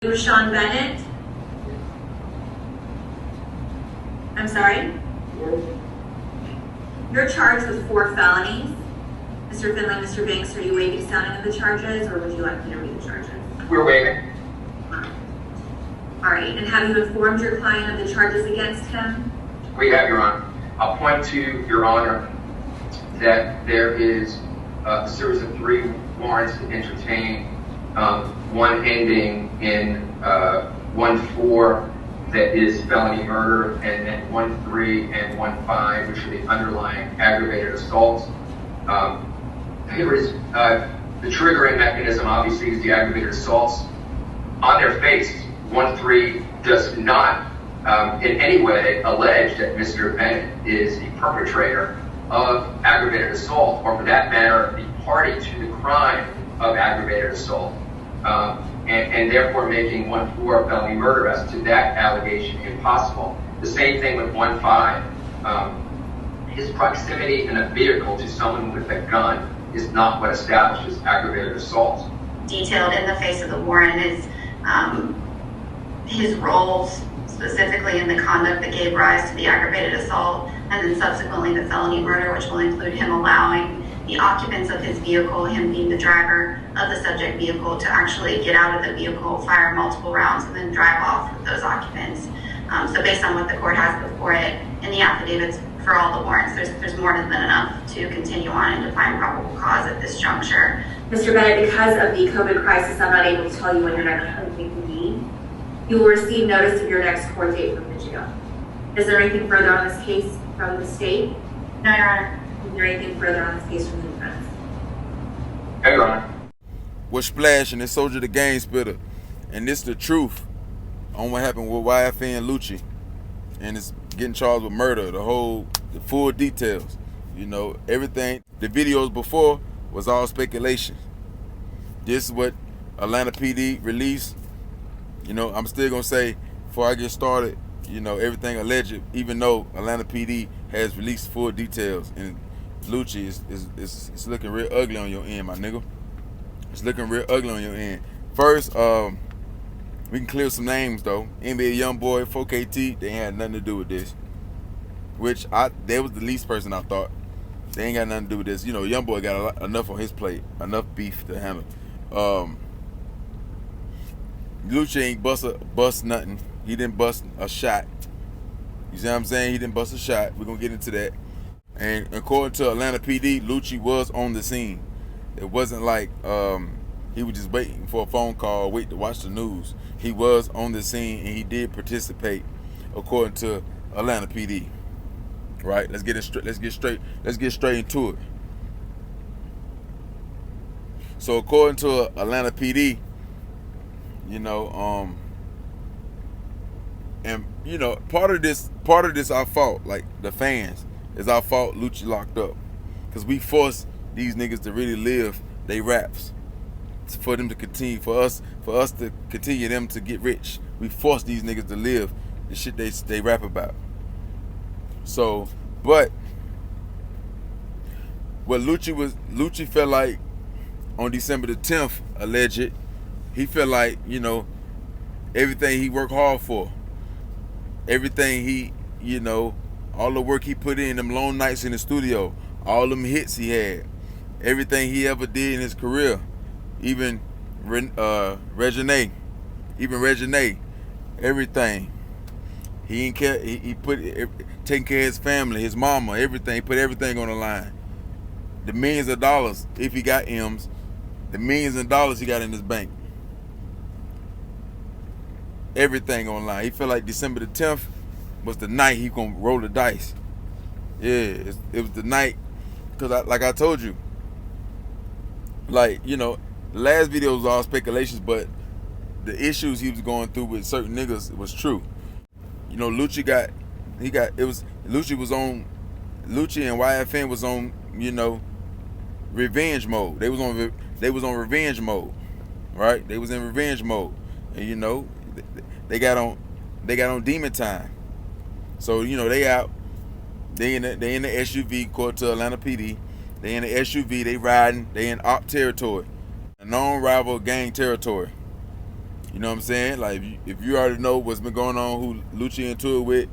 Rayshawn Bennett. I'm sorry? You're charged with 4 felonies. Mr. Finley, Mr. Banks, are you waiving sounding of the charges, or would you like me to read the charges? We're waiving. All right, and have you informed your client of the charges against him? We have, Your Honor. I'll point to Your Honor that there is a series of 3 warrants to entertain, one ending in 1-4 that is felony murder, and then 1-3 and 1-5, which are the underlying aggravated assaults. Here is the triggering mechanism, obviously, is the aggravated assaults. On their face, 1-3 does not in any way allege that Mr. Bennett is the perpetrator of aggravated assault, or for that matter, the party to the crime of aggravated assault, and therefore making 1-4 felony murder as to that allegation impossible. The same thing with 1-5. His proximity in a vehicle to someone with a gun is not what establishes aggravated assault. Detailed in the face of the warrant is his roles, specifically in the conduct that gave rise to the aggravated assault, and then subsequently the felony murder, which will include him allowing the occupants of his vehicle, him being the driver of the subject vehicle, to actually get out of the vehicle, fire multiple rounds, and then drive off with those occupants. So based on what the court has before it in the affidavits for all the warrants, there's more than enough to continue on and to find probable cause at this juncture. Mr. Bennett, because of the COVID crisis, I'm not able to tell you when your next court date will be. You will receive notice of your next court date from the jail. Is there anything further on this case from the state? No, Your Honor. Is there anything further on this case from the defense? Hey, Your Honor. With Splash and this Soldier the Game Spitter, and this the truth on what happened with YFN Lucci, and it's getting charged with murder, the full details. You know, everything, the videos before was all speculation. This is what Atlanta PD released. You know, I'm still gonna say, before I get started, you know, everything alleged, even though Atlanta PD has released full details, and Lucci is looking real ugly on your end, my nigga. It's looking real ugly on your end. First, we can clear some names though. NBA YoungBoy, 4KT, they had nothing to do with this. Which they was the least person I thought. They ain't got nothing to do with this. You know, YoungBoy got enough on his plate, enough beef to handle. Lucci ain't bust nothing. He didn't bust a shot. You see what I'm saying? He didn't bust a shot. We're gonna get into that. And according to Atlanta PD, Lucci was on the scene. It wasn't like he was just waiting for a phone call, wait to watch the news. He was on the scene and he did participate, according to Atlanta PD. Right? Let's get straight into it. So according to Atlanta PD, you know, and you know, part of this our fault, like the fans, is our fault. Lucci locked up, cause we forced these niggas to really live they raps, for them to continue, for us to continue them to get rich. We forced these niggas to live the shit they rap about. So, but what Lucci felt like on December the 10th, alleged, he felt like, you know, everything he worked hard for, everything he, you know, all the work he put in, them long nights in the studio, all them hits he had, everything he ever did in his career, even Regine, everything. He ain't care. He put taking care of his family, his mama, everything. He put everything on the line. The millions of dollars, if he got M's, the millions of dollars he got in his bank, everything on the line. He felt like December the 10th was the night he gonna roll the dice. Yeah, it was the night, because like I told you, like, you know, the last video was all speculations, but the issues he was going through with certain niggas was true. You know, Lucci and YFN was on, you know, revenge mode. They was on revenge mode, right? They was in revenge mode, and you know, they got on demon time. So you know, they out, they in the SUV, according to Atlanta PD. They in the SUV, they riding, they in op territory, a non-rival gang territory. You know what I'm saying? Like, if you already know what's been going on, who Lucci into it with,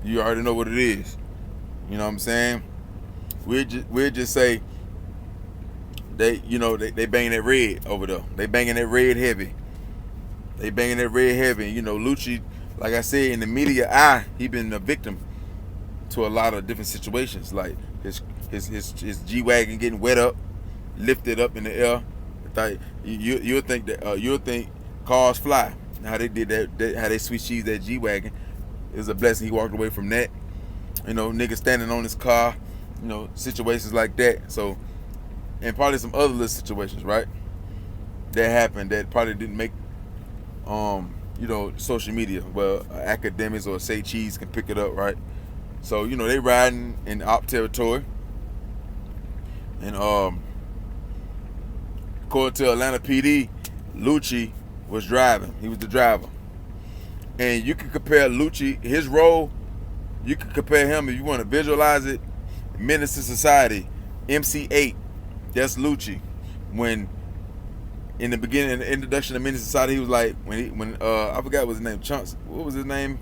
you already know what it is. You know what I'm saying? We'll just say they banging that red over there. They banging that red heavy. They banging that red heavy. You know, Lucci, like I said, in the media eye, he been a victim to a lot of different situations. Like his G-Wagon getting wet up, lifted up in the air. You'll think cars fly. How they did that, how they switch cheese that G-Wagon. It was a blessing he walked away from that. You know, niggas standing on his car, you know, situations like that. So, and probably some other little situations, right, that happened that probably didn't make, you know, social media. Well, academics or say cheese can pick it up, right? So, you know, they riding in op territory. And according to Atlanta PD, Lucci was driving. He was the driver. And you can compare Lucci, his role, you can compare him, if you want to visualize it, Menace to Society, MC8, that's Lucci. When in the beginning, in the introduction of Menace to Society, he was like, when I forgot what his name, Chunks, what was his name?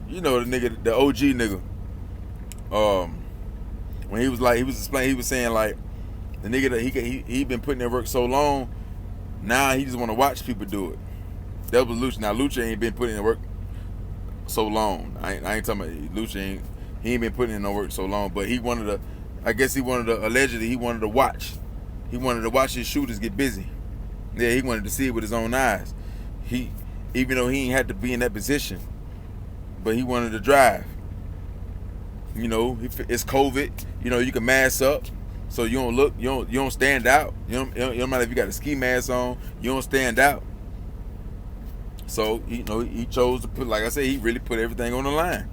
You know, the nigga, the OG nigga. When he was explaining, he was saying like, the nigga that he been putting in work so long, now he just want to watch people do it. That was Lucci. Now Lucci ain't been putting in work so long. I ain't talking about Lucci. He ain't been putting in no work so long. But allegedly he wanted to watch. He wanted to watch his shooters get busy. Yeah, he wanted to see it with his own eyes. Even though he ain't had to be in that position, but he wanted to drive. You know, it's COVID. You know, you can mask up, so you don't look, you don't stand out. You don't matter if you got a ski mask on, you don't stand out. So, you know, he chose to put, like I said, he really put everything on the line.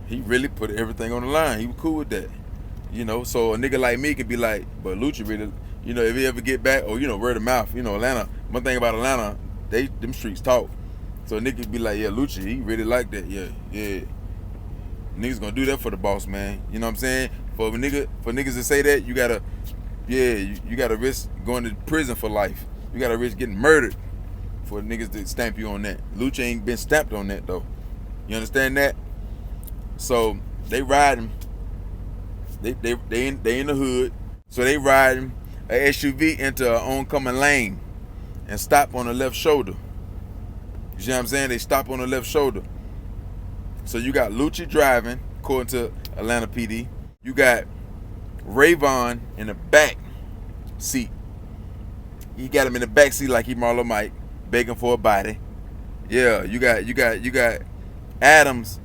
He really put everything on the line. He was cool with that. You know, so a nigga like me could be like, but Lucci really, you know, if he ever get back, or, you know, word of mouth, you know, Atlanta, one thing about Atlanta, them streets talk. So a nigga could be like, yeah, Lucci, he really like that. Yeah. Niggas gonna do that for the boss, man. You know what I'm saying? For niggas to say that, you gotta risk going to prison for life. You gotta risk getting murdered for niggas to stamp you on that. Lucci ain't been stamped on that though. You understand that? So they riding. They in the hood. So they riding a SUV into an oncoming lane and stop on the left shoulder. You see what I'm saying? They stop on the left shoulder. So you got Lucci driving, according to Atlanta PD. You got Rayshawn in the back seat. You got him in the back seat like he Marlo Mike, begging for a body. Yeah, you got Adams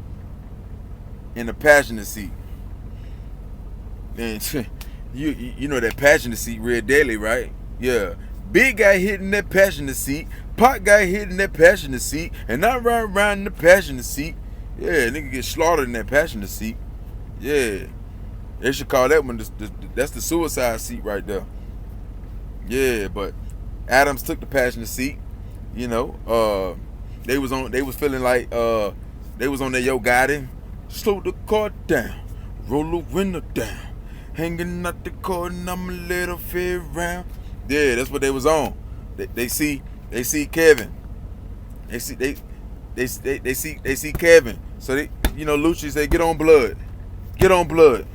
in the passenger seat. And you know that passenger seat real deadly, right? Yeah. Big guy hitting that passenger seat. Pot guy hitting that passenger seat. And not riding the passenger seat. Yeah, nigga get slaughtered in that passenger seat. Yeah. They should call that one, that's the suicide seat right there. Yeah, but Adams took the passenger seat. You know, they was feeling like they was on their Yo Gotti. Slow the car down, roll the window down, hanging out the car and I'm a little fair round. Yeah, that's what they was on. They see Kevin. They see Kevin. So they, you know, Lucci say, get on blood. Get on blood.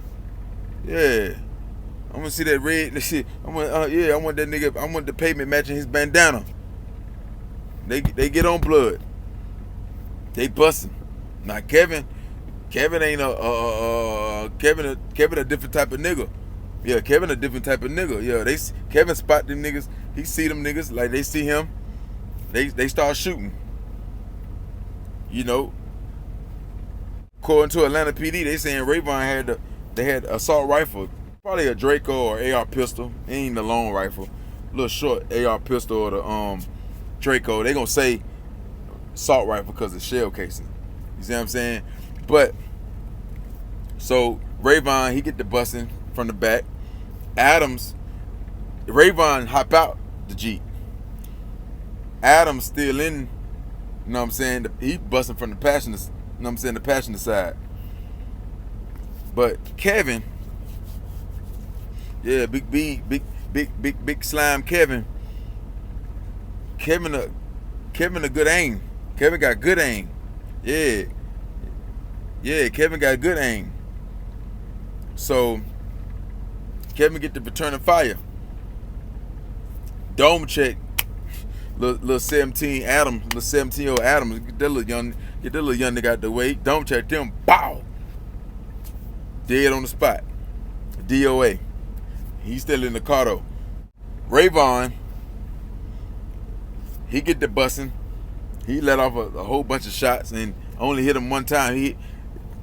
Yeah. I want to see that red shit. I want that nigga, I want the pavement matching his bandana. They get on blood. They busting. Now Kevin ain't Kevin a different type of nigga. Yeah, Kevin a different type of nigga. Yeah, Kevin spot them niggas. He see them niggas like they see him. They start shooting. You know, according to Atlanta PD, they saying Rayshawn had assault rifle, probably a Draco or AR pistol. It ain't the long rifle, little short AR pistol or the Draco. They gonna say assault rifle because of shell casing. You see what I'm saying? But so Rayshawn, he get the busting from the back. Rayshawn hop out the Jeep. Adams still in. You know what I'm saying? He busting from the passenger, you know what I'm saying, the passenger side. But Kevin, yeah, big slime Kevin Kevin a good aim. Kevin got good aim. Yeah. Yeah, Kevin got good aim. So Kevin get the return of fire. Dome check. Little 17-year-old Adams, get that little young nigga out the way. Dome check them, bow. Dead on the spot. DOA. He's still in the car though. Rayshawn, he get the busing. He let off a whole bunch of shots and only hit him one time.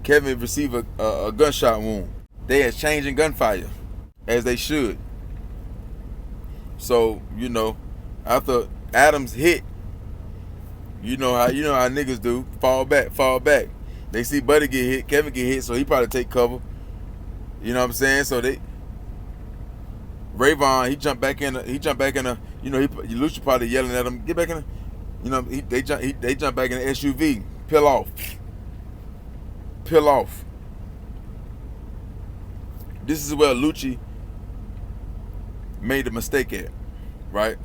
Kevin received a gunshot wound. They had changing gunfire, as they should. So, after Adams hit, you know how niggas do, fall back. They see Buddy get hit, Kevin get hit, so he probably take cover. You know what I'm saying? So Rayshawn, he jumped back in. Lucci probably yelling at him, get back in. They jump back in the SUV, peel off. This is where Lucci made a mistake at, right?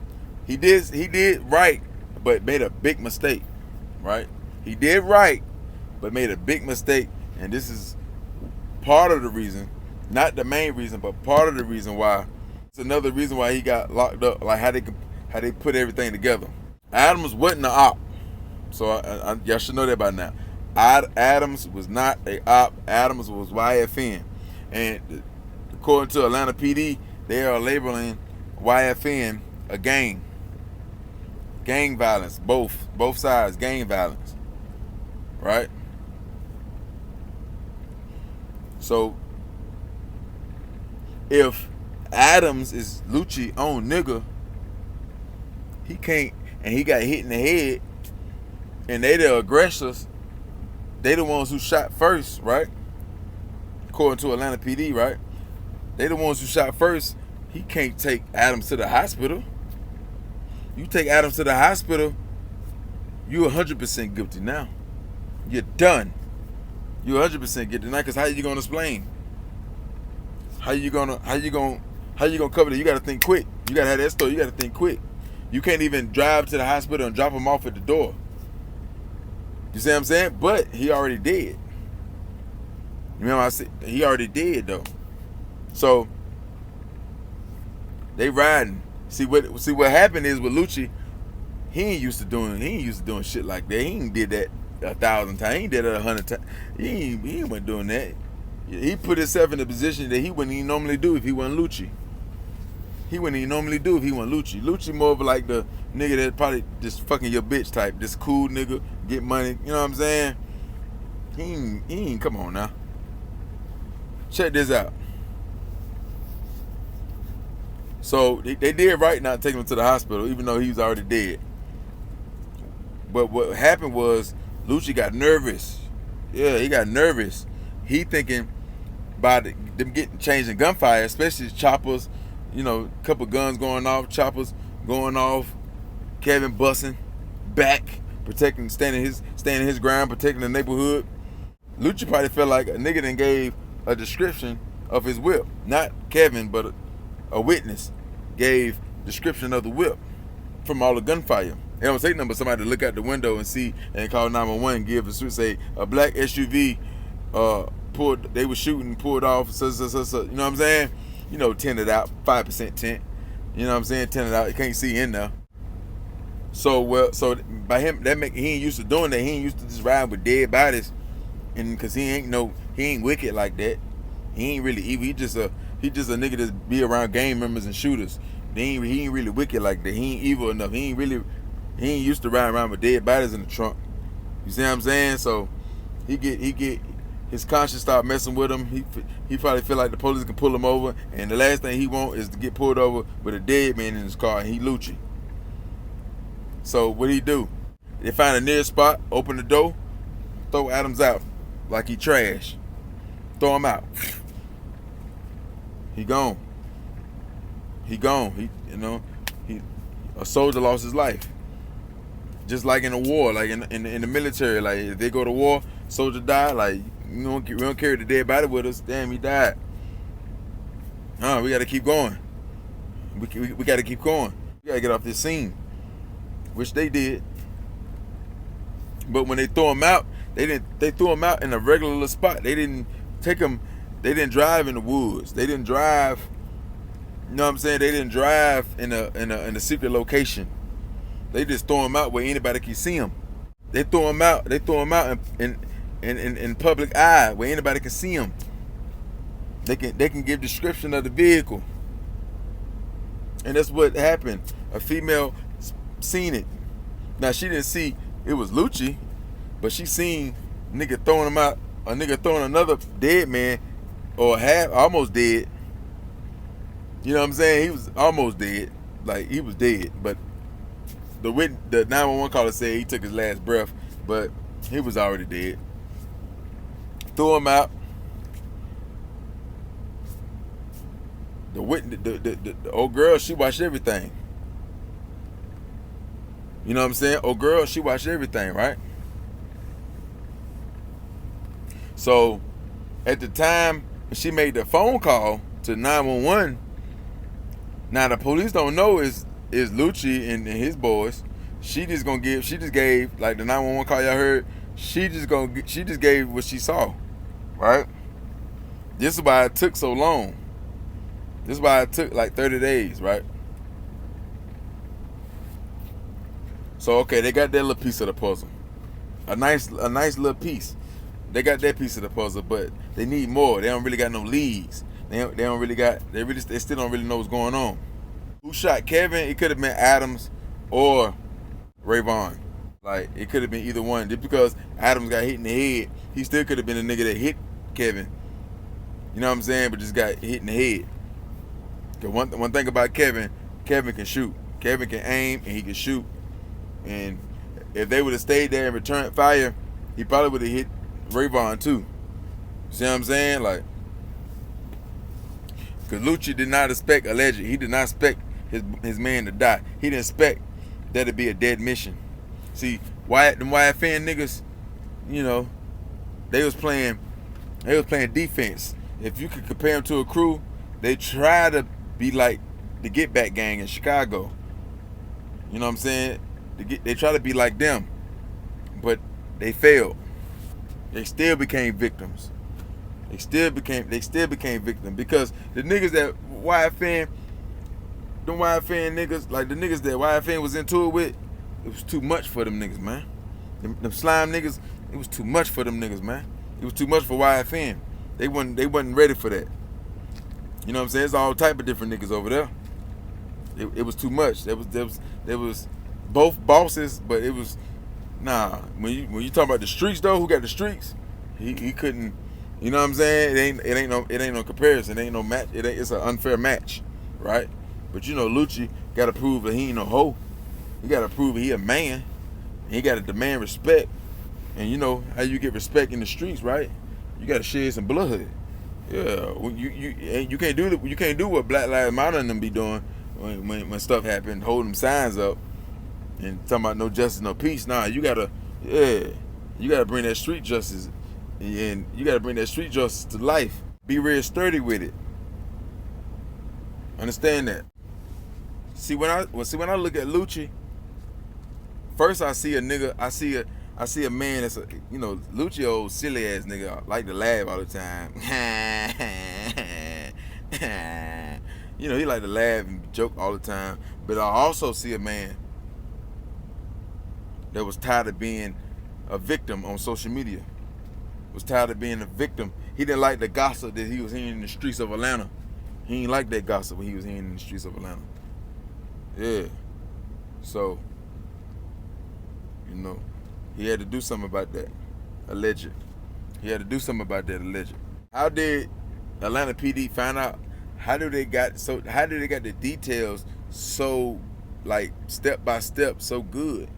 He did right, but made a big mistake, right? He did right, but made a big mistake, and this is part of the reason, not the main reason, but part of the reason why. It's another reason why he got locked up, like how they put everything together. Adams wasn't an op, so y'all should know that by now. Adams was not a op. Adams was YFN, and according to Atlanta PD, they are labeling YFN a gang violence, both sides, gang violence, right? So if Adams is Lucci's own nigga, he can't, and he got hit in the head, and they the aggressors, they the ones who shot first, right? According to Atlanta PD, right? They the ones who shot first. He can't take Adams to the hospital. You take Adams to the hospital, you're 100% guilty now. You're done. You're 100% guilty now, because how you gonna explain? How you gonna cover that? You gotta think quick. You gotta have that story. You gotta think quick. You can't even drive to the hospital and drop him off at the door. You see what I'm saying? But he already did. You remember I said he already did though. So they riding. See what happened is with Lucci, he ain't used to doing shit like that. He ain't did that 1,000 times. He ain't did it 100 times. He ain't doing that. He put himself in a position that he wouldn't even normally do if he wasn't Lucci. He wouldn't even normally do if he wasn't Lucci. Lucci more of like the nigga that probably just fucking your bitch type. This cool nigga, get money. You know what I'm saying? He ain't come on now. Check this out. So they did right not taking him to the hospital, even though he was already dead. But what happened was Lucci got nervous. Yeah, he got nervous. He thinking about them changing gunfire, especially choppers. A couple guns going off, choppers going off, Kevin busting back, protecting, standing his ground, protecting the neighborhood. Lucci probably felt like a nigga then gave a description of his whip. Not Kevin, but a witness gave description of the whip from all the gunfire. They don't say nothing but somebody to look out the window and see and call 911 and give a suit, say a black SUV pulled, they were shooting, pulled off, so, you know what I'm saying? Tinted out, 5% tint. You know what I'm saying? Tinted out, you can't see in there. So by him, he ain't used to doing that. He ain't used to just riding with dead bodies, and cause he ain't wicked like that. He ain't really evil. He just a nigga that be around gang members and shooters. He ain't really wicked like that. He ain't evil enough. He ain't used to riding around with dead bodies in the trunk. You see what I'm saying? So he get his conscience start messing with him. He probably feel like the police can pull him over, and the last thing he want is to get pulled over with a dead man in his car, and he Lucci. So what he do? They find a near spot, open the door, throw Adams out like he trash. Throw him out. He gone. A soldier lost his life. Just like in a war, like in the military, like if they go to war, soldier die, like we don't carry the dead body with us. Damn, he died. We got to keep going. We got to keep going. We got to get off this scene. which they did. But when they threw him out, they threw him out in a regular little spot. They didn't take him. They didn't drive in the woods. They didn't drive. You know what I'm saying? They didn't drive in a secret location. They just throw him out where anybody can see him. They throw him out. They throw him out in public eye where anybody can see him. They can give description of the vehicle, and that's what happened. A female seen it. Now she didn't see it was Lucci, but she seen nigga throwing him out. A nigga throwing another dead man, or almost dead. You know what I'm saying? He was almost dead, like he was dead, but the 911 caller said he took his last breath, but he was already dead. Threw him out. The old girl, she watched everything. You know what I'm saying? Old girl, she watched everything, right? So at the time she made the phone call to 911, now the police don't know is Lucci and his boys. She just gave, like the 911 call y'all heard, she just gave what she saw, right? This is why it took so long. This is why it took like 30 days, right? So okay, they got that little piece of the puzzle. A nice little piece. They got that piece of the puzzle, but they need more. They don't really got no leads. They still don't really know what's going on. Who shot Kevin? It could have been Adams or Rayshawn. Like, it could have been either one. Just because Adams got hit in the head, he still could have been the nigga that hit Kevin. You know what I'm saying? But just got hit in the head. Cause one thing about Kevin can shoot. Kevin can aim and he can shoot. And if they would have stayed there and returned fire, he probably would have hit Rayshawn too. See what I'm saying? Like, because Lucci did not expect allegedly. He did not expect his man to die. He didn't expect that to be a dead mission. See, them YFN niggas, you know, they was playing defense. If you could compare them to a crew, they try to be like the Get Back gang in Chicago. You know what I'm saying? They try to be like them, but they failed. They still became victims. They still became victims because the niggas that YFN, them YFN niggas, like the niggas that YFN was into it with, it was too much for them niggas, man. Them slime niggas, it was too much for them niggas, man. It was too much for YFN. They wasn't ready for that. You know what I'm saying? It's all type of different niggas over there. It was too much. There was both bosses, but it was nah. When you talk about the streets though, who got the streets? He couldn't. You know what I'm saying? It ain't no comparison. It ain't no match. It's an unfair match, right? But you know, Lucci got to prove that he ain't no hoe. He got to prove that he a man. He got to demand respect. And you know how you get respect in the streets, right? You got to shed some blood. Yeah, you can't do what Black Lives Matter and them be doing when stuff happen, holding them signs up and talking about no justice, no peace. Nah, you gotta bring that street justice, and you gotta bring that street justice to life. Be real sturdy with it. Understand that. See when I look at Lucci, first I see a nigga. I see a man that's a, you know, Lucci old silly ass nigga, like to laugh all the time. You know, he like to laugh and joke all the time. But I also see a man that was tired of being a victim on social media. Was tired of being a victim. He didn't like the gossip that he was hearing in the streets of Atlanta. He didn't like that gossip when he was hearing in the streets of Atlanta. Yeah. So, you know, he had to do something about that. Alleged. He had to do something about that alleged. How did Atlanta PD find out? How did they got the details so, like, step by step so good?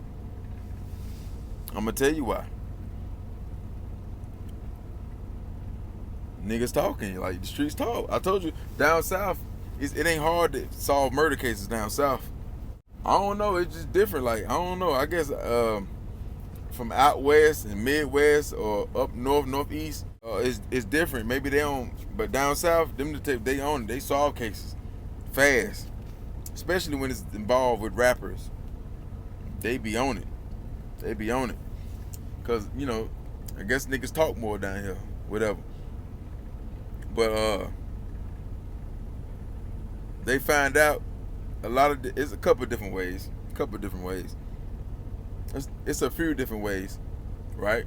I'm gonna tell you why. Niggas talking, like the streets talk. I told you, down south, it ain't hard to solve murder cases down south. I don't know, it's just different. Like, I don't know. I guess from out west and Midwest or up north, northeast, it's different. Maybe they don't, but down south, they own it. They solve cases fast, especially when it's involved with rappers. They be on it. They be on it. Cause you know, I guess niggas talk more down here, whatever. But they find out a lot of it's a couple of different ways. It's a few different ways, right?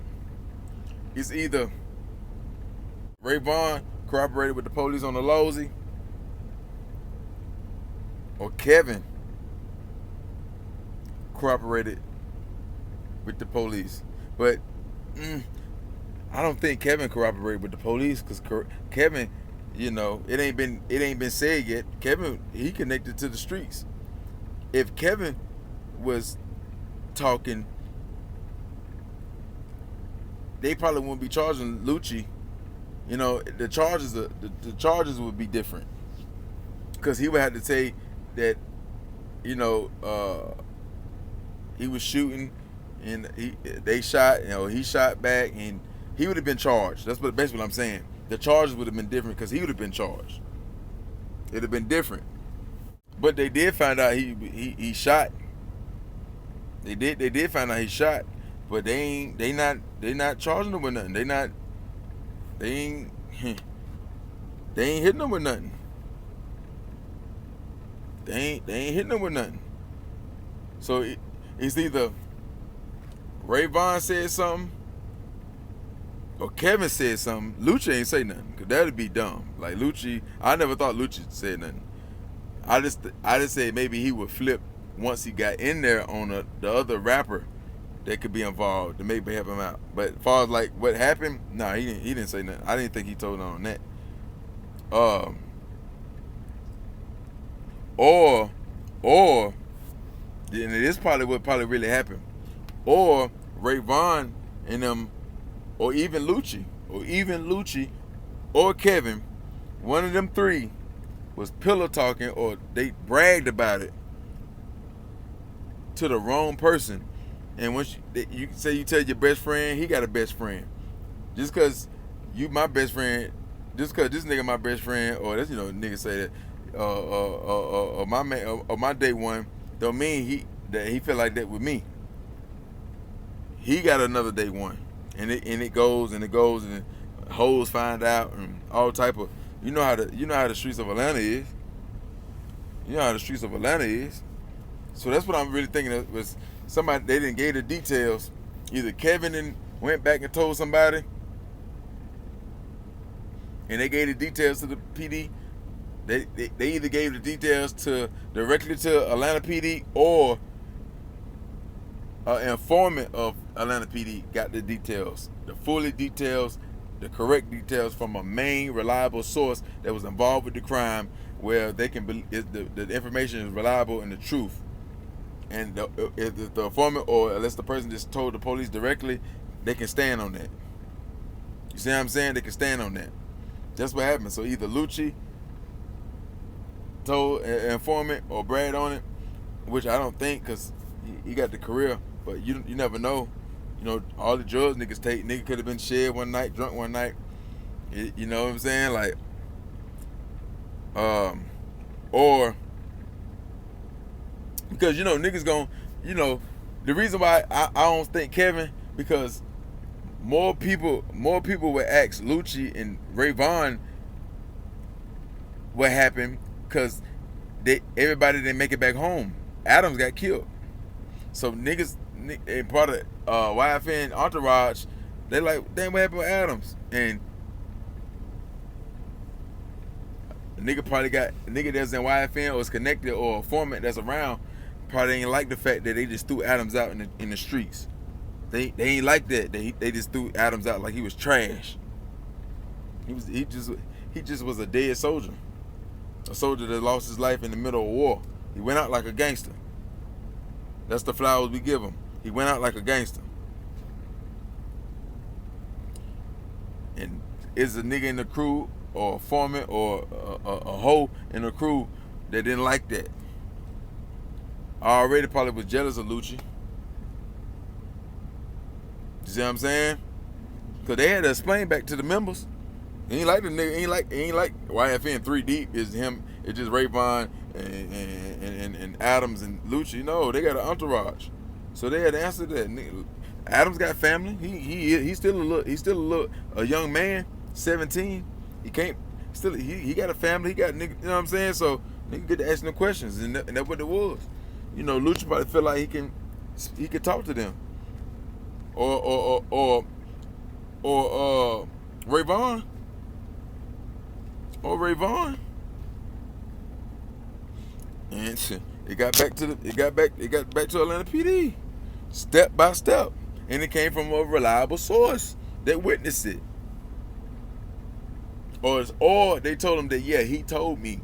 It's either Rayshawn cooperated with the police on the Losey, or Kevin cooperated with the police. But I don't think Kevin cooperated with the police, because Kevin, you know, it ain't been said yet. Kevin, he connected to the streets. If Kevin was talking, they probably wouldn't be charging Lucci. You know, the charges would be different, because he would have to say that, you know, he was shooting and they shot, you know, he shot back, and he would have been charged. That's basically what I'm saying. The charges would have been different, because he would have been charged. It'd have been different. But they did find out he shot. They did find out he shot, but they not charging him with nothing. They ain't hitting him with nothing. They ain't hitting him with nothing. So it's either Rayshawn said something or Kevin said something. Lucci ain't say nothing, because that'd be dumb. Like Lucci, I never thought Lucci said nothing. I just say maybe he would flip once he got in there on the other rapper that could be involved to maybe help him out. But as far as like what happened, nah, he didn't say nothing. I didn't think he told on that. Or and it is probably what really happened. Or Rayshawn and them, or even Lucci, or Kevin, one of them three was pillow talking, or they bragged about it to the wrong person. And once you say, you tell your best friend, he got a best friend. Just because you my best friend, just because this nigga my best friend, or that's, you know, niggas say that, or my man, or my day one, don't mean that he feel like that with me. He got another day one, and it goes and hoes find out, and all type of, you know how the streets of Atlanta is. So that's what I'm really thinking of, was somebody, they didn't give the details. Either Kevin went back and told somebody, and they gave the details to the PD. They either gave the details directly to Atlanta PD, or an informant of Atlanta PD got the details, the correct details from a main reliable source that was involved with the crime, where they can the information is reliable and the truth. And if the informant, or unless the person just told the police directly, they can stand on that. You see what I'm saying? They can stand on that. That's what happened. So either Lucci told an informant or Brad on it, which I don't think, because he got the career. But you never know. You know, all the drugs niggas take, nigga could have been shared one night, drunk one night. You know what I'm saying? Like, or because, you know, niggas gon', you know, the reason why I don't think Kevin, because more people would ask Lucci and Rayshawn what happened, because everybody didn't make it back home. Adams got killed. So niggas, and part of YFN entourage, they like, damn, what happened with Adams? And a nigga that's in YFN or is connected, or a format that's around, probably ain't like the fact that they just threw Adams out in the streets. They ain't like that. They just threw Adams out like he was trash. He just was a dead soldier. A soldier that lost his life in the middle of war. He went out like a gangster. That's the flowers we give him. He went out like a gangster. And is a nigga in the crew, or a foreman, or a hoe in the crew that didn't like that. I already probably was jealous of Lucci. You see what I'm saying? Because they had to explain back to the members. He ain't like the nigga. Ain't like YFN 3 Deep is him. It's just Rayshawn and Adams and Lucci. No, they got an entourage. So they had answered that. Adams got family. He's still a young man, 17. He can't still he got a family. He got nigga. You know what I'm saying? So nigga get to asking them questions, and that's what it was. You know, Lucci probably feel like he could talk to them, or Rayvon. And it got back to Atlanta PD, step by step, and it came from a reliable source that witnessed it. Or they told him that he told me.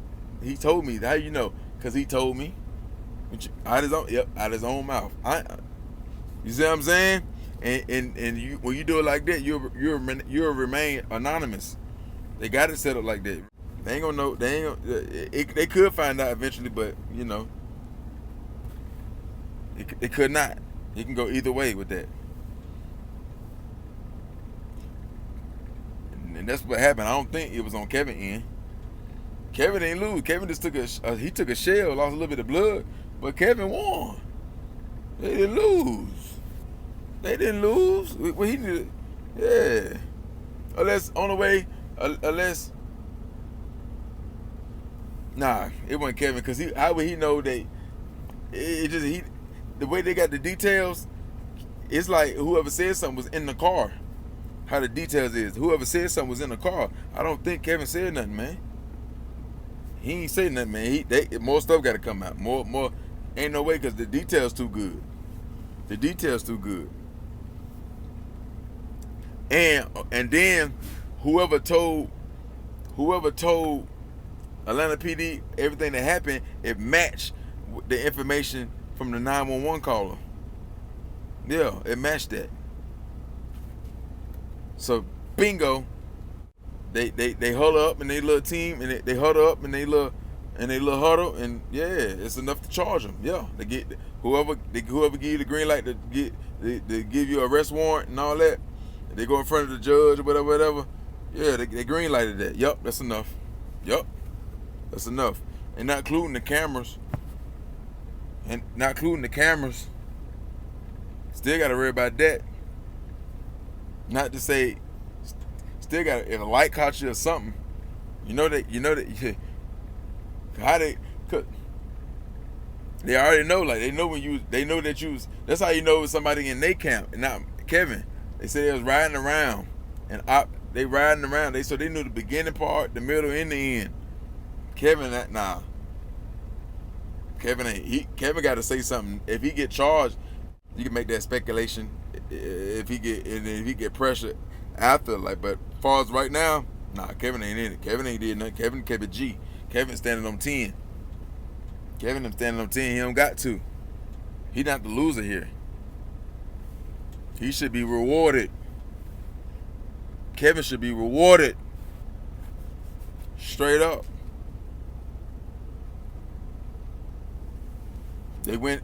How you know? Because he told me out his own mouth. You see what I'm saying? And you, when you do it like that, you'll remain anonymous. They got it set up like that. They ain't gonna know. They could find out eventually, but you know, it could not. It can go either way with that. And that's what happened. I don't think it was on Kevin's end. Kevin didn't lose. Kevin just took a shell, lost a little bit of blood, but Kevin won. They didn't lose. Well, he needed, yeah. Nah, it wasn't Kevin, because how would he know that? The way they got the details, it's like whoever said something was in the car. How the details is, whoever said something was in the car. I don't think Kevin said nothing, man. He ain't say nothing, man. More stuff got to come out. More. Ain't no way, because the details too good. And then whoever told Atlanta PD everything that happened, it matched the information from the 911 caller. Yeah, it matched that. So bingo, they huddle up in their little team, and they huddle up in their little huddle, and yeah, it's enough to charge them. Yeah, they get whoever give you the green light to give you an arrest warrant and all that. They go in front of the judge or whatever. Yeah, they green lighted that. Yup, that's enough. That's enough. And not including the cameras. Still got to worry about that. Not to say, still got, if a light caught you or something, you know that how they already know, like they know that you was, that's how you know it was somebody in their camp and not Kevin. They said they was riding around, and they riding around. So they knew the beginning part, the middle, and the end. Kevin got to say something. If he get charged, you can make that speculation. If he get pressure after, like, but as far as right now, nah, Kevin ain't in it. Kevin ain't did nothing. Kevin kept it G. Kevin standing on 10. He don't got to. He not the loser here. He should be rewarded. Kevin should be rewarded. Straight up. They went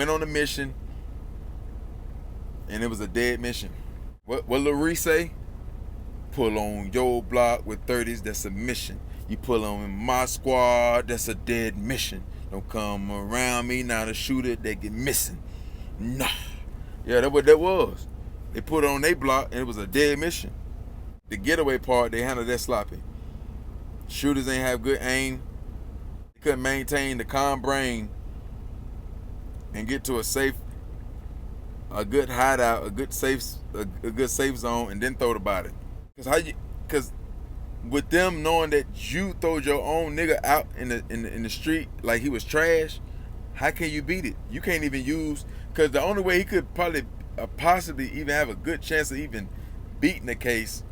on a mission, and it was a dead mission. What Lil Reese say? Pull on your block with 30s, that's a mission. You pull on my squad, that's a dead mission. Don't come around me, not a shooter, they get missing. Nah. Yeah, that's what that was. They put it on their block, and it was a dead mission. The getaway part, they handled that sloppy. Shooters ain't have good aim. They couldn't maintain the calm brain and get to a good hideout, a good safe zone, and then throw the body. Cause with them knowing that you throwed your own nigga out in the street like he was trash, how can you beat it? You can't even use, cause the only way he could probably possibly even have a good chance of even beating the case,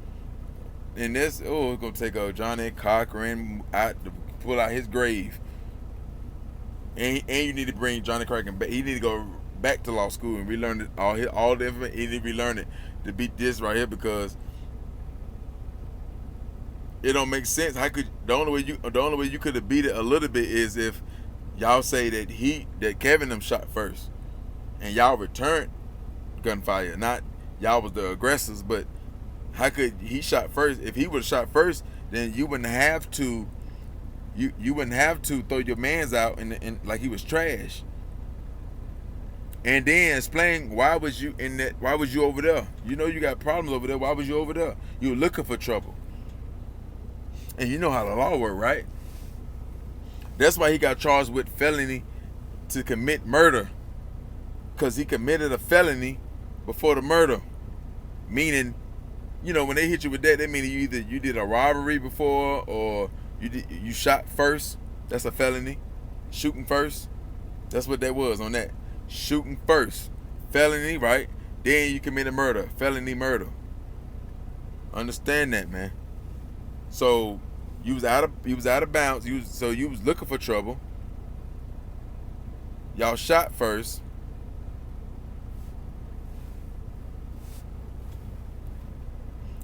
and this it's gonna take Johnny Cochran out to pull out his grave. And you need to bring Johnny Cochran back. He need to go back to law school and relearn it, all the information. He need to relearn it to beat this right here, because it don't make sense. The only way you could have beat it a little bit is if y'all say that Kevin them shot first, and y'all returned gunfire. Not y'all was the aggressors, but how could he shot first? If he would have shot first, then you wouldn't have to. You wouldn't have to throw your mans out and like he was trash. And then explain why was you in that? Why was you over there? You know you got problems over there. Why was you over there? You were looking for trouble. And you know how the law works, right? That's why he got charged with felony to commit murder, because he committed a felony before the murder. Meaning, you know, when they hit you with that, they mean you did a robbery before, or you shot first. That's a felony. Shooting first. That's what that was on that. Shooting first, felony, right? Then you committed murder, felony murder. Understand that, man. So you was out of bounds. You was looking for trouble. Y'all shot first.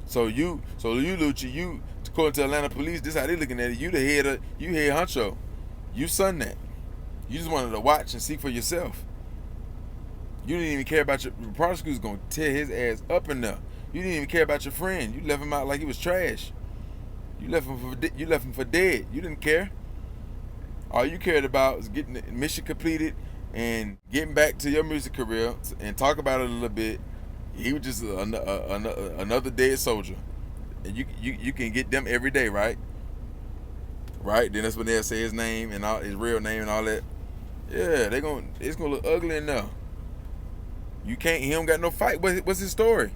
So you Lucci, according to Atlanta police, this how they looking at it. You the head honcho. You son that. You just wanted to watch and see for yourself. You didn't even care about the prosecutor's gonna tear his ass up in there. You didn't even care about your friend. You left him out like he was trash. You left him for dead. You didn't care. All you cared about was getting the mission completed and getting back to your music career and talk about it a little bit. He was just another dead soldier, and you can get them every day, right? Right. Then that's when they'll say his name and all his real name and all that. Yeah, it's gonna look ugly in there. You can't. He don't got no fight. What's his story?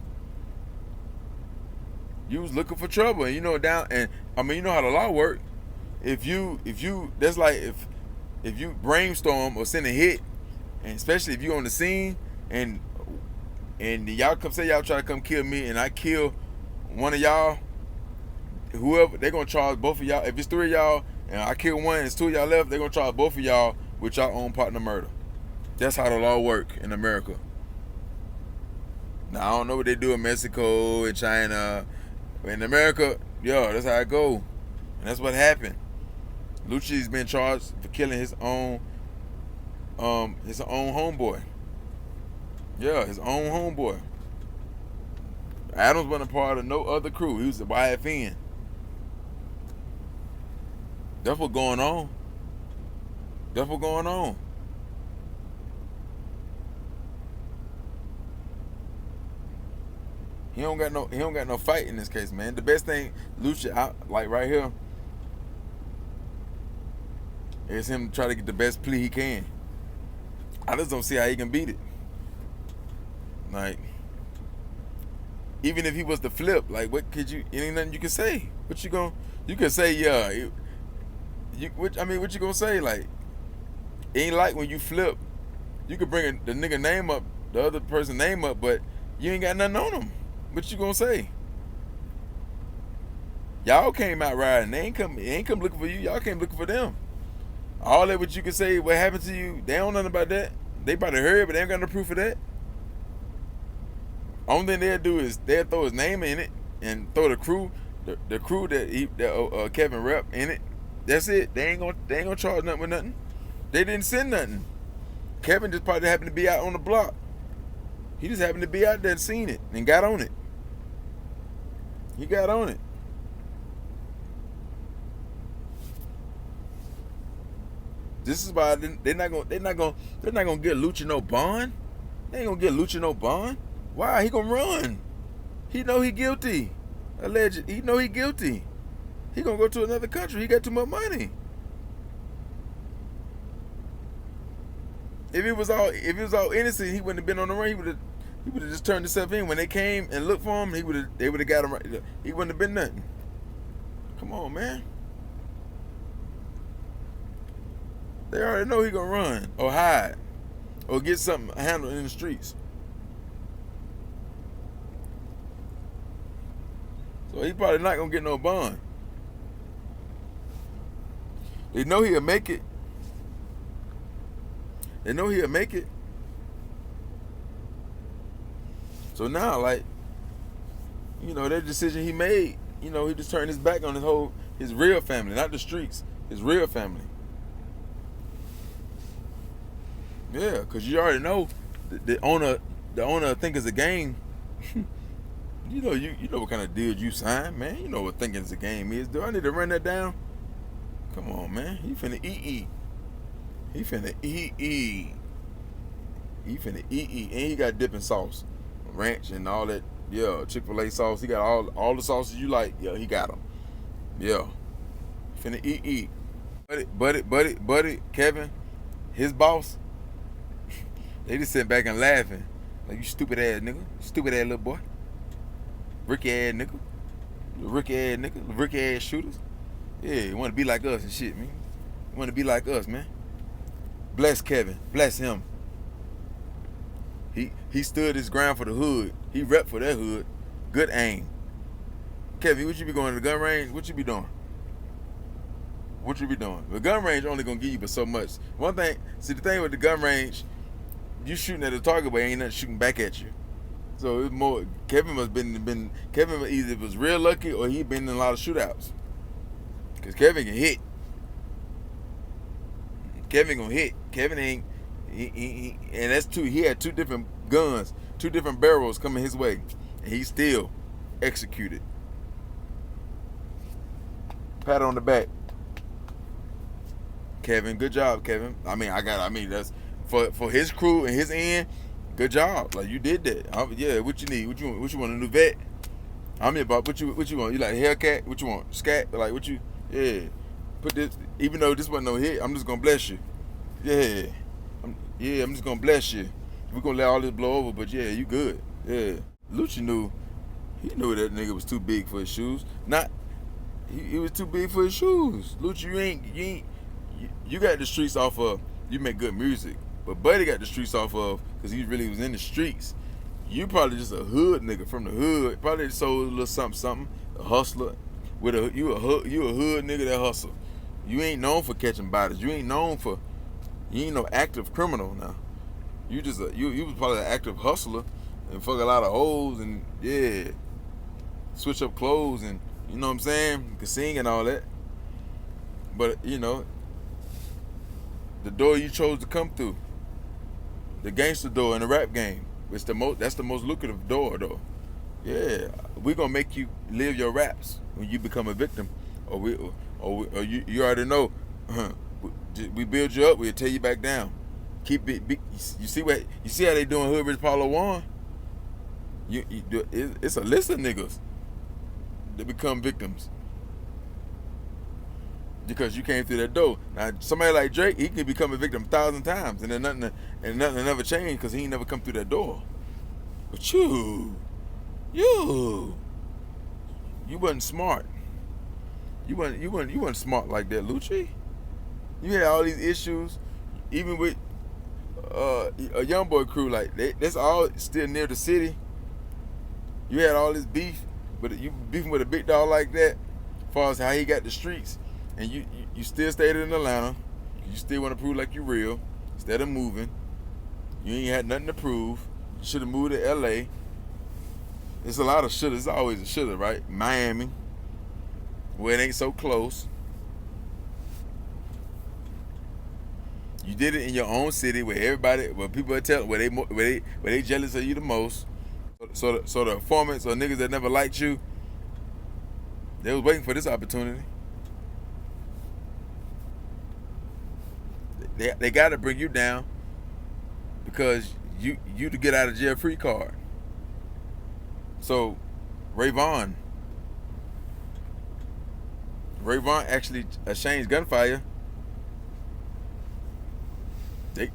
You was looking for trouble, and you know you know how the law work. If you that's like if you brainstorm or send a hit, and especially if you on the scene and y'all come say y'all try to come kill me and I kill one of y'all, whoever, they're gonna charge both of y'all. If it's 3 of y'all and I kill one and it's 2 of y'all left, they're gonna charge both of y'all with y'all own partner murder. That's how the law work in America. Now I don't know what they do in Mexico and China. In America, yo, that's how it go. And that's what happened. Lucci's been charged for killing his own homeboy. Yeah, his own homeboy. Adams wasn't a part of no other crew. He was a YFN. That's what's going on. That's what's going on. He don't got no fight in this case, man. The best thing Lucci like right here is him try to get the best plea he can. I just don't see how he can beat it. Like, even if he was to flip, like, what could you? It ain't nothing you can say. What you can say, yeah. What you gonna say? Like, it ain't like when you flip, you could bring the nigga name up, the other person's name up, but you ain't got nothing on him. What you gonna say? Y'all came out riding. They ain't come looking for you. Y'all came looking for them. All that what you can say, what happened to you, they don't know nothing about that. They probably heard, but they ain't got no proof of that. Only thing they'll do is they'll throw his name in it and throw the crew that Kevin rep in it. That's it. They ain't gonna charge nothing with nothing. They didn't send nothing. Kevin just probably happened to be out on the block. He just happened to be out there and seen it and got on it. He got on it. This is why they're not gonna get Lucci no bond. They ain't gonna get Lucci no bond. Why? He gonna run. He know he guilty. Alleged. He know he guilty. He gonna go to another country. He got too much money. If it was all innocent, he wouldn't have been on the run. He would have just turned himself in. When they came and looked for him, they would have got him right. He wouldn't have been nothing. Come on, man. They already know he gonna run or hide or get something handled in the streets. So he probably not gonna get no bond. They know he'll make it. They know he'll make it. So now, like, you know, that decision he made, you know, he just turned his back on his real family, not the streets, his real family. Yeah, because you already know the owner think it's a game. you know what kind of deal you sign, man. You know what thinking it's a game is. Do I need to run that down? Come on, man. He finna eat. He finna eat. He finna eat, and he got dipping sauce, ranch and all that. Yeah, Chick-fil-A sauce. He got all the sauces you like. Yeah, he got them. Yeah, finna eat. Buddy, Kevin, his boss. They just sitting back and laughing, like, you stupid ass nigga, stupid ass little boy, Ricky ass nigga, Ricky ass shooters. Yeah, you want to be like us and shit, man. You want to be like us, man. Bless Kevin, bless him. He stood his ground for the hood. He repped for that hood. Good aim. Kevin, what you be going to the gun range? What you be doing? What you be doing? The gun range only gonna give you but so much. One thing, see the thing with the gun range, you shooting at the target, but ain't nothing shooting back at you. So it's more. Kevin must been. Kevin either was real lucky or he been in a lot of shootouts. Cause Kevin can hit. Kevin gonna hit. Kevin ain't. He and that's two. He had two different guns, two different barrels coming his way, and he still executed. Pat on the back. Kevin, good job, Kevin. I mean, that's for his crew and his end. Good job. Like, you did that. Yeah, what you need? What you want? A new vet? I'm about what you want? You like a Hellcat? What you want? Scat? Like, what you? Yeah. Put this. Even though this wasn't no hit, I'm just gonna bless you. Yeah. I'm just gonna bless you. We're gonna let all this blow over, but yeah, you good. Yeah. Lucci knew. He knew that nigga was too big for his shoes. He was too big for his shoes. Lucci, you got the streets off of. You make good music, but Buddy got the streets off of because he really was in the streets. You probably just a hood nigga from the hood. Probably sold a little something. A hustler. You a hood nigga that hustle. You ain't known for catching bodies. You ain't no active criminal now. You just you was probably an active hustler and fuck a lot of hoes and yeah, switch up clothes and you know what I'm saying, you can sing and all that. But you know, the door you chose to come through, the gangster door in the rap game, that's the most lucrative door though. Yeah, we gonna make you live your raps when you become a victim, or you already know. We build you up, we'll tear you back down. Keep it. You see how they doing Hood Rich Paulo 1? It's a list of niggas that become victims because you came through that door. Now somebody like Drake, he can become a victim 1,000 times, and then nothing never changed because he ain't never come through that door. But you wasn't smart. You wasn't smart like that, Lucci. You had all these issues, even with a young boy crew. Like that's all still near the city. You had all this beef, but you beefing with a big dog like that, as far as how he got the streets, and you still stayed in Atlanta. You still want to prove like you real instead of moving. You ain't had nothing to prove. You should have moved to L.A. There's a lot of shoulda. There's always a shoulda, right? Miami, where it ain't so close. You did it in your own city where people are telling where they jealous of you the most. So the informants or niggas that never liked you, they was waiting for this opportunity. They got to bring you down because you to get out of jail free card. So Rayvon actually changed gunfire. Is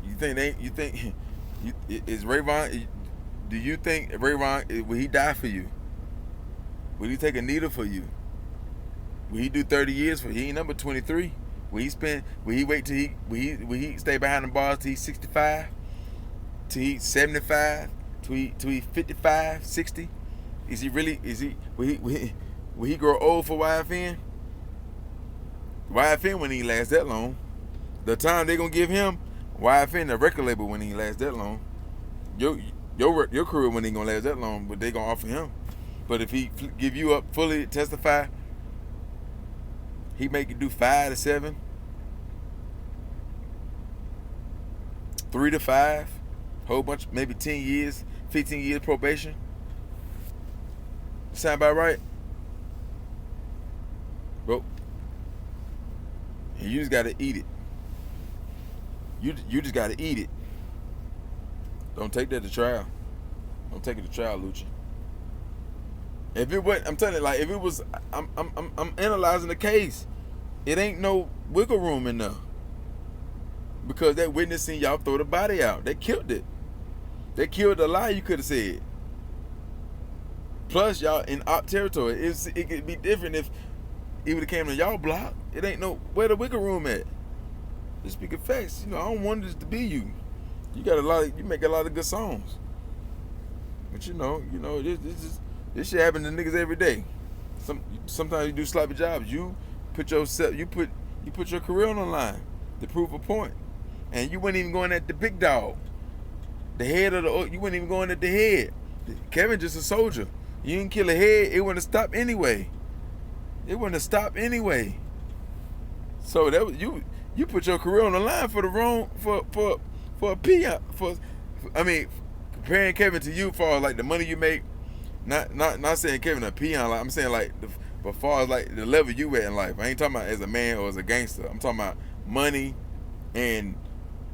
Rayvon? Do you think Rayvon will he die for you? Will he take a needle for you? Will he do 30 years for you? He ain't number 23. Will he wait till will he stay behind the bars till he's 65? Till he's 75? Till he 55, 60? Will he grow old for YFN? YFN when he lasts that long. The time they gonna give him, YFN the record label when he lasts that long. Your career when he gonna last that long, but they gonna offer him. But if he give you up fully, testify, he make you do 5 to 7, 3 to 5, whole bunch, maybe 10 years, 15 years probation. Sound about right? Well, you just gotta eat it. You just gotta eat it. Don't take that to trial. Don't take it to trial, Lucci. If it wasn't, I'm telling you, like if it was, I'm analyzing the case. It ain't no wiggle room in there. Because that witnessing y'all throw the body out. They killed it. They killed the lie you could have said. Plus, y'all in op territory. It could be different if it would have came to y'all block. It ain't no where the wiggle room at. Just speaking facts. You know, I don't want this to be you. You got a lot. You make a lot of good songs. But you know, this shit happen to niggas every day. Sometimes you do sloppy jobs. You put yourself, you put your career on the line to prove a point, and you weren't even going at the big dog, the head of the. You weren't even going at the head. Kevin just a soldier. You didn't kill a head. It wouldn't have stopped anyway. It wouldn't have stopped anyway. So that was, you put your career on the line for the wrong for a peon I mean, comparing Kevin to you for like the money you make. Not saying Kevin a peon. Like I'm saying like but far as like the level you at in life. I ain't talking about as a man or as a gangster. I'm talking about money and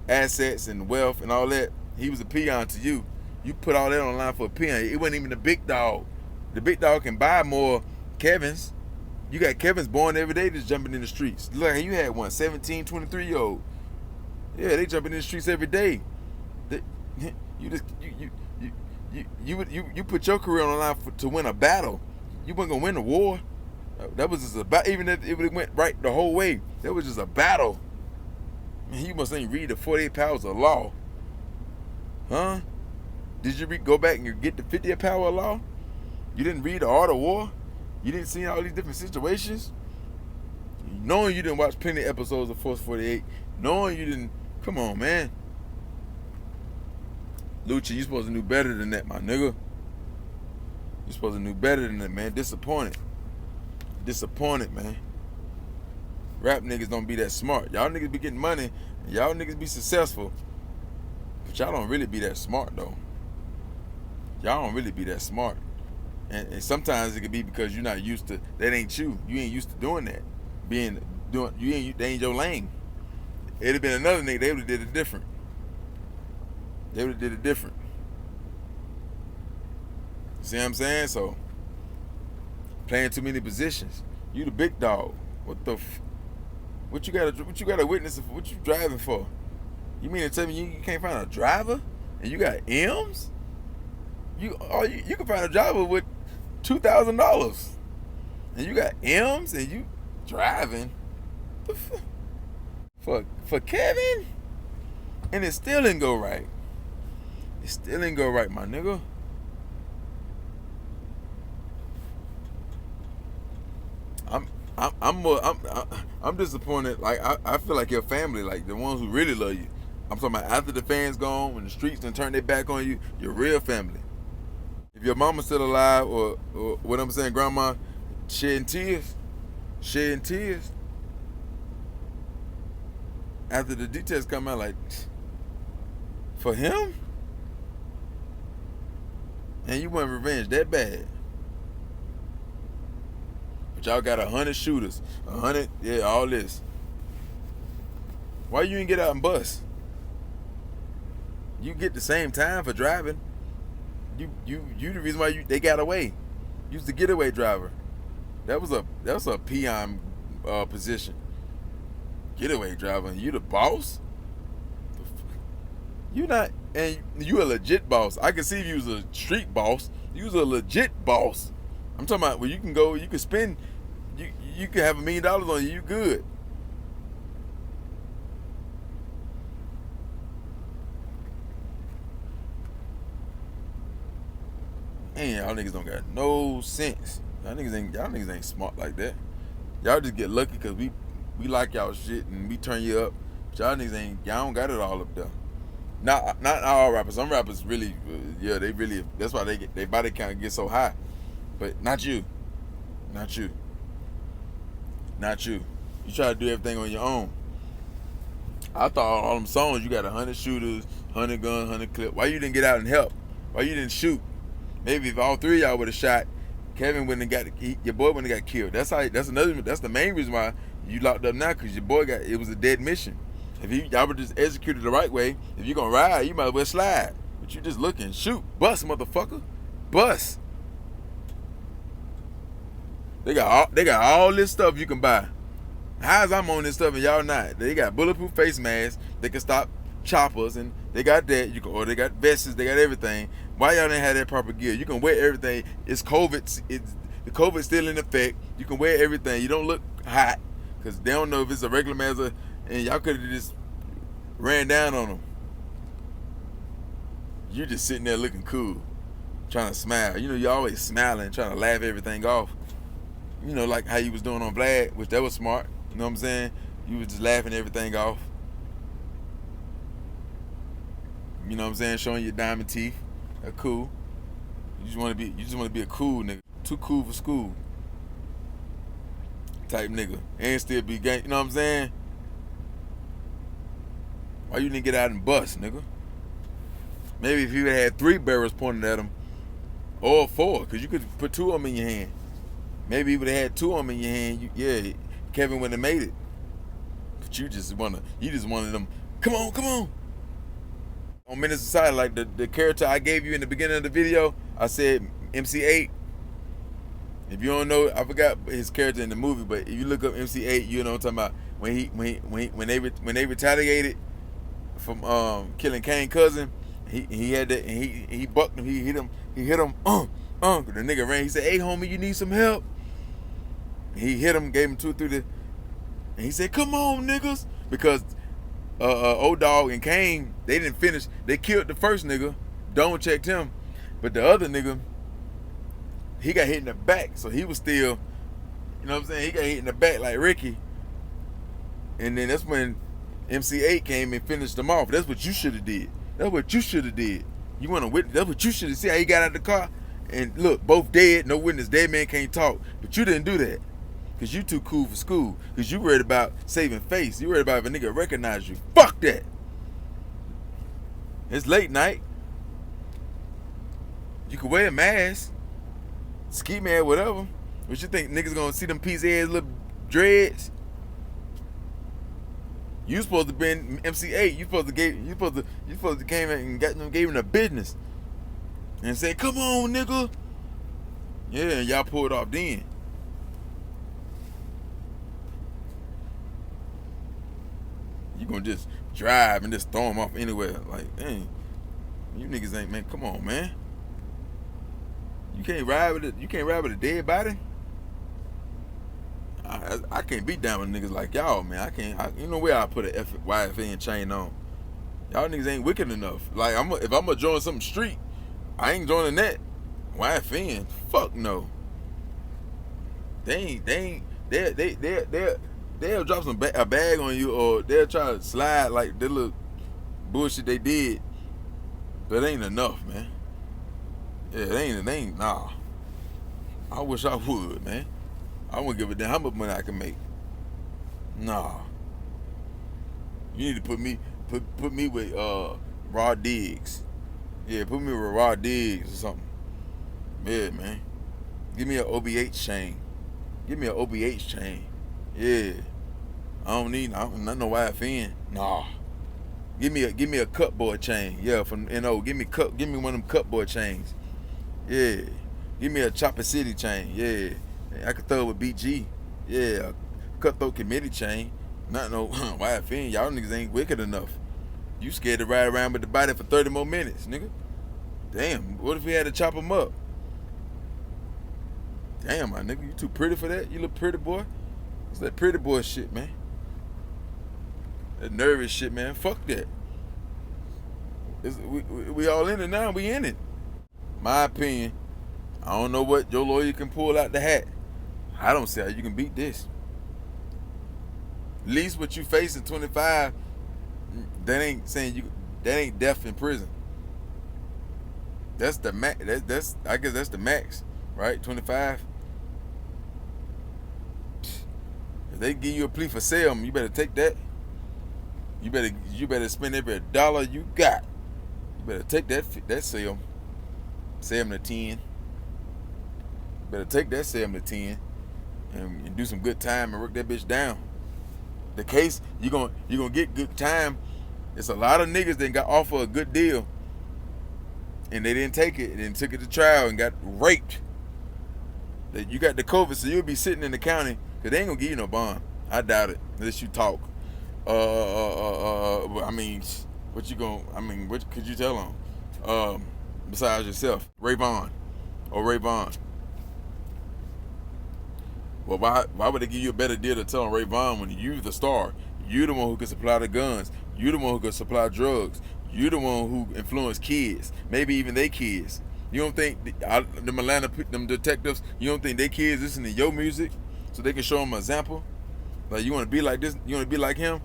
assets and wealth and all that. He was a peon to you. You put all that on the line for a peon. It wasn't even the big dog. The big dog can buy more Kevins. You got Kevins born every day just jumping in the streets. Look, you had one 17, 23-year-old. Yeah, they jumping in the streets every day. You put your career on the line to win a battle. You weren't gonna win a war. That was just a battle. Even if it went right the whole way, that was just a battle. Man, you must ain't read the 48 powers of law, huh? Did you go back and get the 50th power of law? You didn't read the art of war. You didn't see all these different situations. Knowing you didn't watch plenty of episodes of Force 48. Knowing you didn't. Come on, man. Lucci, you supposed to know better than that, my nigga. You supposed to know better than that, man. Disappointed. Disappointed, man. Rap niggas don't be that smart. Y'all niggas be getting money. And y'all niggas be successful. But y'all don't really be that smart, though. Y'all don't really be that smart. And sometimes it could be because you're not used to, that ain't you. You ain't used to doing that. They ain't your lane. It'd have been another nigga, they would have did it different. They would have did it different. See what I'm saying? So, playing too many positions. You the big dog. What you got a witness for? What you driving for? You mean to tell me you can't find a driver and you got M's? You can find a driver with $2,000 and you got M's and you driving for Kevin, and it still didn't go right. It still didn't go right, my nigga. I'm disappointed. Like I feel like your family, like the ones who really love you. I'm talking about after the fans gone, when the streets done turn their back on you, your real family. If your mama's still alive, or what I'm saying, grandma shedding tears after the details come out, like, for him? And you want revenge that bad? But y'all got 100 shooters, 100, yeah, all this. Why you didn't get out and bust? You get the same time for driving. You the reason why they got away. You was the getaway driver. That was a peon position. Getaway driver. And you the boss? You not, and you a legit boss. I can see if you was a street boss. You was a legit boss. I'm talking about where you can go, you can spend, you can have $1 million on you. You good. Man, y'all niggas don't got no sense. Y'all niggas ain't smart like that. Y'all just get lucky because we like y'all shit and we turn you up. But y'all niggas y'all don't got it all up there. Not all rappers. Some rappers really, they really. That's why their body count gets so high. But not you. Not you. Not you. You try to do everything on your own. I thought all them songs you got 100 shooters, 100 guns, 100 clips. Why you didn't get out and help? Why you didn't shoot? Maybe if all three of y'all would have shot, Kevin wouldn't have your boy wouldn't have got killed. That's the main reason why you locked up now, because your boy it was a dead mission. If y'all would just executed the right way, if you're gonna ride, you might as well slide. But you just looking, shoot, bust, motherfucker, bust. They got all this stuff you can buy. How's I'm on this stuff and y'all not? They got bulletproof face masks. They can stop choppers, and they got that. You can, or they got vests. They got everything. Why y'all didn't have that proper gear? You can wear everything. It's COVID. The COVID's still in effect. You can wear everything. You don't look hot because they don't know if it's a regular mask, and y'all could have just ran down on them. You're just sitting there looking cool, trying to smile. You know, you're always smiling, trying to laugh everything off. You know, like how you was doing on Vlad, which that was smart. You know what I'm saying? You was just laughing everything off. You know what I'm saying? Showing your diamond teeth. That's cool. You just want to be a cool nigga. Too cool for school. Type nigga. And still be gang. You know what I'm saying? Why you didn't get out and bust, nigga? Maybe if you had 3 barrels pointed at him, or 4, because you could put 2 of them in your hand. Maybe you would have had 2 of them in your hand. Yeah, Kevin wouldn't have made it. But you just wanted them. Come on. On Menace Society, like the character I gave you in the beginning of the video, I said MC8. If you don't know, I forgot his character in the movie, but if you look up MC8, you know what I'm talking about. When they retaliated from killing Kane's cousin, he had that, and he bucked him. He hit him. The nigga ran. He said, "Hey homie, you need some help?" He hit him, gave him 2 through and he said, "Come on, niggas," because Old Dog and Kane, they didn't finish. They killed the first nigga. Don't checked him, but the other nigga, he got hit in the back, so he was still, you know what I'm saying? He got hit in the back like Ricky, and then that's when MC8 came and finished him off. That's what you should have did. That's what you should have did. You want to witness? That's what you should have seen. How he got out the car, and look, both dead, no witness. Dead man can't talk, but you didn't do that. Cause you too cool for school. Cause you worried about saving face. You worried about if a nigga recognize you. Fuck that. It's late night. You can wear a mask, ski mask, whatever. What you think niggas gonna see them piece ass little dreads? You supposed to been MC8. You supposed to came in and gave him the business and said, "Come on, nigga." Yeah, and y'all pulled off then. You gonna just drive and just throw them off anywhere? Like, dang, you niggas ain't, man. Come on, man. You can't ride with it. You can't ride with a dead body. I can't be down with niggas like y'all, man. I can't. You know where I put a YFN chain on? Y'all niggas ain't wicked enough. Like, if I'm gonna join some street, I ain't joining that. YFN, fuck no. They'll drop a bag on you, or they'll try to slide like the little bullshit they did, but it ain't enough, man. Yeah, it ain't, nah. I wish I would, man. I wouldn't give a damn how much money I can make. Nah. You need to put me with Raw Diggs. Yeah, put me with Raw Diggs or something. Yeah, man. Give me an OBH chain. Give me an OBH chain. Yeah, I don't need no YFN. Nah, give me a cutboard chain. Yeah, from NO. Give me one of them cutboard chains. Yeah, give me a Chopper City chain. Yeah, I could throw it with BG. Yeah, a cutthroat committee chain. Not no YFN. Y'all niggas ain't wicked enough. You scared to ride around with the body for 30 more minutes, nigga. Damn, what if we had to chop him up? Damn, my nigga, you too pretty for that? You look pretty, boy. It's that pretty boy shit, man. That nervous shit, man. Fuck that. We all in it now. We in it. My opinion, I don't know what your lawyer can pull out the hat. I don't see how you can beat this. At least what you facing 25, that ain't saying that ain't death in prison. That's the max. I guess that's the max, right? 25. If they give you a plea for sale, you better take that. You better spend every dollar you got. You better take that sale. Sell them to 10. You better take that sale to 10 and do some good time and work that bitch down. The case you gonna get good time. It's a lot of niggas that got offered a good deal and they didn't take it, and then took it to trial and got raped. That you got the COVID, so you'll be sitting in the county because they ain't gonna give you no bond. I doubt it unless you talk. I mean, what you gonna? I mean, what could you tell them? Besides yourself, Rayvon or Rayvon. Well, why would they give you a better deal to tell Rayvon when you the star? You the one who can supply the guns. You the one who can supply drugs. You the one who influence kids, maybe even they kids. You don't think them Atlanta them detectives? You don't think they kids listen to your music so they can show them an example? Like, you want to be like this? You want to be like him,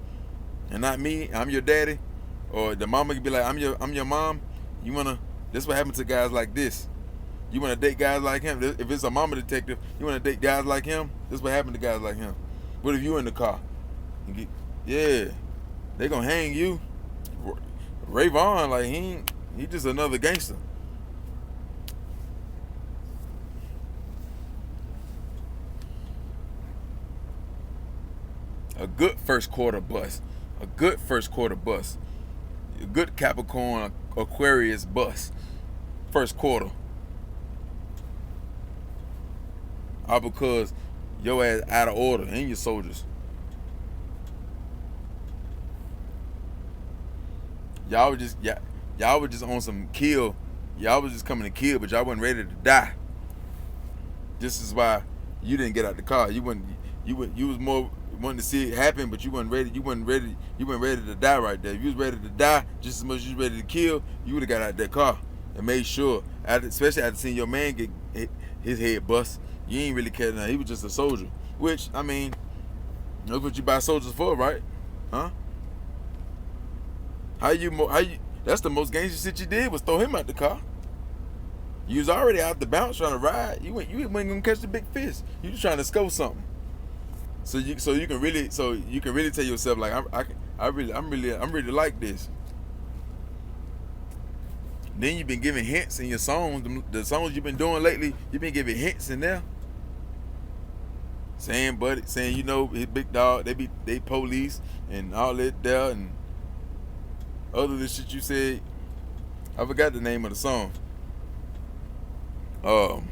and not me? I'm your daddy, or the mama can be like, I'm your mom. You wanna? This what happens to guys like this. You want to date guys like him? If it's a mama detective, you want to date guys like him? This what happened to guys like him. What if you in the car? Yeah, they gonna hang you. Rayvon, like he just another gangster. A good first quarter bust. A good first quarter bust. A good Capricorn Aquarius bust. First quarter. All because your ass out of order and your soldiers. Y'all were just on some kill. Y'all was just coming to kill, but y'all wasn't ready to die. This is why you didn't get out the car. You was more wanting to see it happen, but you wasn't ready. You wasn't ready to die right there. If you was ready to die just as much as you was ready to kill, you would have got out that car and made sure. Especially after seeing your man get his head bust, you ain't really cared now. He was just a soldier. Which, I mean, that's what you buy soldiers for, right? Huh? How you? That's the most gangster shit you did was throw him out the car. You was already out the bounce trying to ride. You ain't gonna catch the big fish. You just trying to score something. So you can really tell yourself, like, I'm really like this. Then you've been giving hints in your songs. The songs you've been doing lately, you've been giving hints in there. Saying you know, his big dog, they police and all that there, and other than shit you said. I forgot the name of the song. But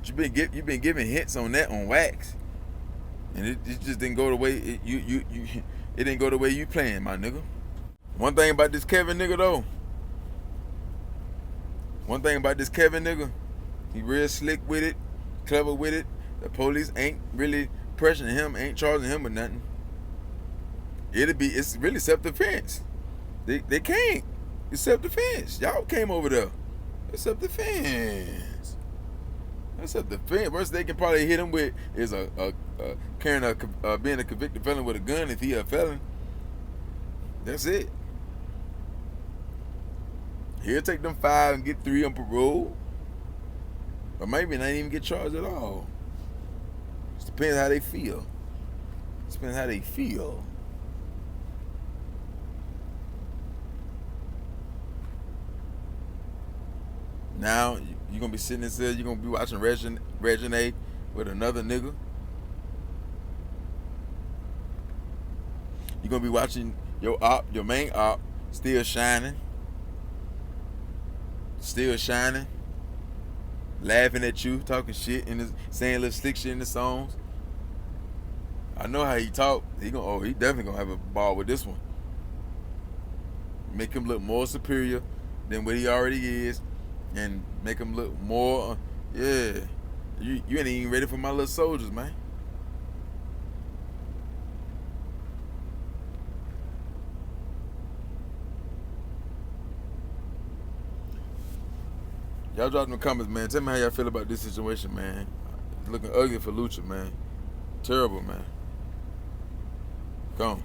you've been giving hints on that on wax, and it just didn't go the way it didn't go the way you planned, my nigga. One thing about this Kevin nigga though. He real slick with it, clever with it. The police ain't really pressuring him, ain't charging him with nothing. It's really self-defense. They can't. It's self-defense. Y'all came over there. It's self-defense. That's self-defense. Worst they can probably hit him with is being a convicted felon with a gun if he a felon. That's it. He'll take them 5 and get 3 on parole. Or maybe not even get charged at all. Just depends how they feel. Now you're gonna be sitting in cell. You're gonna be watching Regine with another nigga. You're gonna be watching your main op, still shining, laughing at you, talking shit and saying little slick shit in the songs. I know how he talk. He definitely gonna have a ball with this one. Make him look more superior than what he already is. And make them look more, yeah. You ain't even ready for my little soldiers, man. Y'all drop in the comments, man. Tell me how y'all feel about this situation, man. It's looking ugly for Lucci, man. Terrible, man. Go on.